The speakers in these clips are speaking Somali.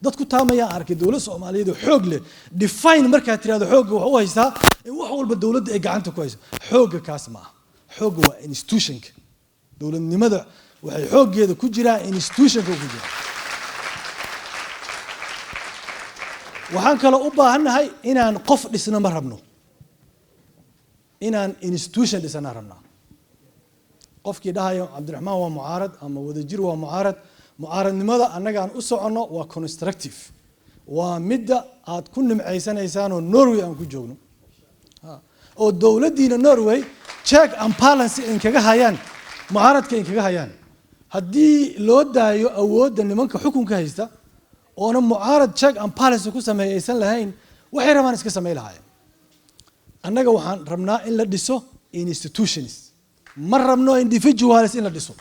dadku taamaya arkay dawladda Soomaaliyeed oo xoog leh define marka tiraado xoogga waxa uu haystaa in wax walba dawladda ay gacanta ku hayso xoogga kaas ma aha xoogga waa institution dawladnimada waxay xooggeeda ku jiraa institution ku jira waxaan kale u baahanahay inaan qof dhisna ma rabno inaan institution dhisna rabno qofkii dhahayo Cabdiraxmaan waa mucaarad ama wadajir waa mucaaradnimada annaga aan u socono waa constructive waa midda aad ku nimcaysanaysaan oo Norway aan ku joogno oo dawladdiina Norway check and balance in kaga hayaan mucaaradka in kaga hayaan haddii loo daayo awoodda nimanka xukunka haysta oona mucaarad check and balance ku sameeyaysan lahayn waxay rabaan iska sameey lahaayeen annaga waxaan rabnaa in la dhiso institutions ma rabno individuals in la dhiso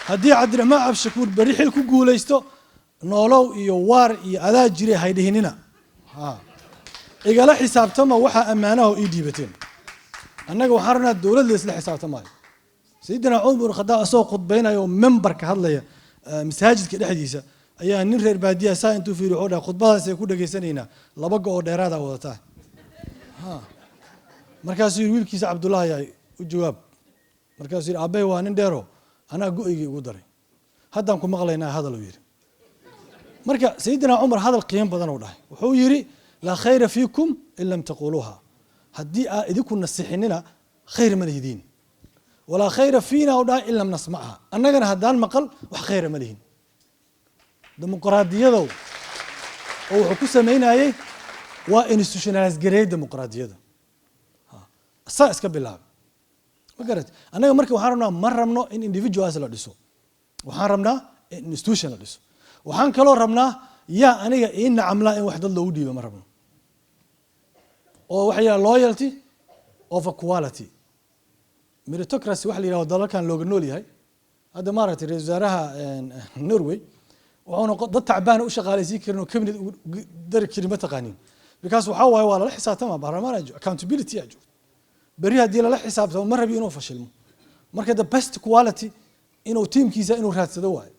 haddii Cabdiraxmaan Cabshakuur bari xil ku guuleysto noolow iyo waar iyo adaa jiray haydhihinina igala xisaabtama waxa ammaanaha ii dhiibateen annaga waxaan rabnaa dawladda isla xisaabtamayo Sayyidina Umar Khadaab asoo khudbaynayo member ka hadlaya masaajidka dhexdiisa ayaa nin reer baadiya saa intuu fiiriyo oo khudbadaas ay ku dhageysanayna laba go oo dheeraad ah wadataa markaas wiilkiisa Cabdullaahi ay u jawaab markaas aabay waa nin dheero ana go'aygi ugu daray haddaan ku maqlaynaa hadal uu yiri marka Sayyidina Umar hadal qiimo badan uu dhahay wuxuu yiri la khayra fiikum in lam taquluha haddii aad idinku nasixinina khayr ma leedin wala khayra fiina oo dhahay in lam nasmaha annagana haddaan maqal wax khayr ma leedin dimuqraadiyadu oo wuxuu ku sameeyay waa institutionalized gareed dimuqraadiyada asaa iska bilaab ma garat anaga marka waxaan rabnaa ma rabno in individuals la dhiso waxaan rabnaa in institution la dhiso waxaan kaloo rabnaa yaa aniga in nacamla in wax dad loogu dhiibo ma rabno oo waxa loyalty of quality meritocracy wax la yiraahdo dalalkan looga nool yahay hadda maaragtay ra'iisul wasaaraha Norway wuxuuna dad tacbaan u shaqaaleysiin karin oo cabinet dari kelima taqaanin because waxa waaye waa la xisaabtama baarlamaan accountability ajo bari hadii la xisaabtamo ma rabi inuu fashilmo marka the best quality inuu teamkiisa inuu raadsado waay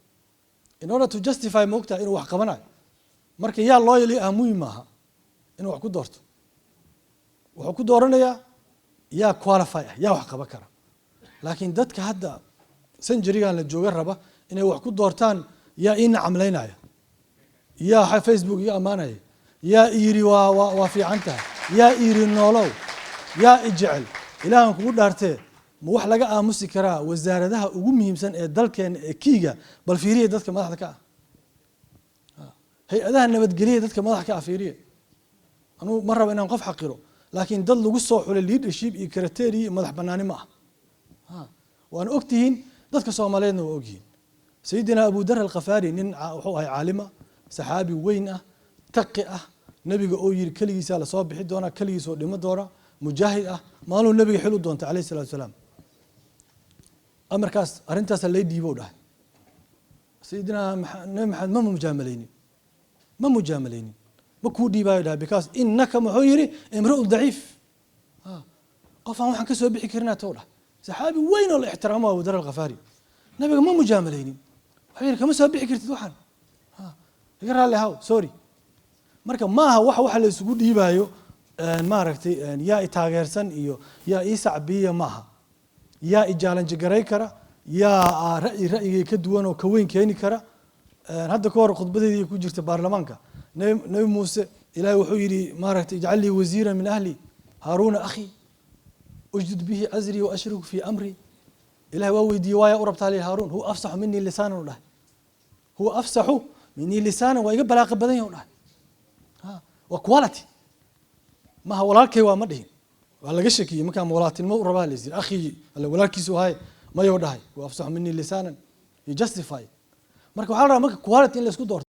in order to justify moogta inuu wax qabanayo marka yaa loyally ah muhiim ah inuu wax ku doorto wuxuu ku dooranayaa yaa qualify yaa wax qaban kara laakiin dadka hadda century-gan la jooga raba inay wax ku doortaan yaa in camleynaya yaa Facebook yaa amaanaya yaa iri waa fiicanta yaa iri noolow yaa ijecel ilaahan kugu dhaartee ma wax laga aamusi karaa wasaaradaha ugu muhiimsan ee dalkeena ee kiiga bal fiiriye dadka madaxda ka hay'adaha nabadgelyada dadka madaxda ka fiiriye anu ma rabo inaan qof xaqiro laakiin dad lagu soo xulay leadership iyo criteria madax banaani ma aha waan ogtihiin dadka Soomaaliyeedna waa ogyihiin Sayyidina Abu Dar al-Ghafari nin wuxuu ahay caalima saxaabi weyn ah taqi ah nabiga oo yiri kaligiisa la soo bixi doona kaligiisa oo dhimo doona mujaahid ah maaluu nabiga xilu doonta alayhi salaatu wasalaam amarkaas arintaas la diibo dhahay Sayyidina Maxamed ma mujaamaleyni ma ku diibayo dhahay because innaka muxuu yiri imru'un dhaif qofan waxaan ka soo bixi karnaa tooda saxaabi weyn oo la ixtiraamo Abu Dar al-Ghafari nabiga ma mujaamaleyni waxay kama soo bixi kartid waxaan iga raali haw sorry marka maaha wax la isugu dhiibayo maaragtay yaa taageersan iyo yaa sacbiya maaha yaa challenge garay kara yaa ra'yiga ka duwan oo ka weyn keeni kara hadda ka hor khudbadeedii ku jirta baarlamaanka nabi Muuse ilaahay wuxuu yiri maaragtay ij'alni wasiira min ahli Haruna akhi ujdud bihi azri wa ashriku fi amri ilaahay waa weydiiyay waaya u rabtaa Harun huwa afsahu minni lisanan dhahay huwa afsahu minni lisanan waa iga balaaqa badan yahay dhahay wa quality ما هو walaalkay waa ma dhihin waa laga shakiyay marka walaaltinimo u rabaa leesir akhi alla walaalkiisu hay ma yoo dhahay waa afsax minni lisanan you justify marka waxa la rabaa marka quality in la isku doorto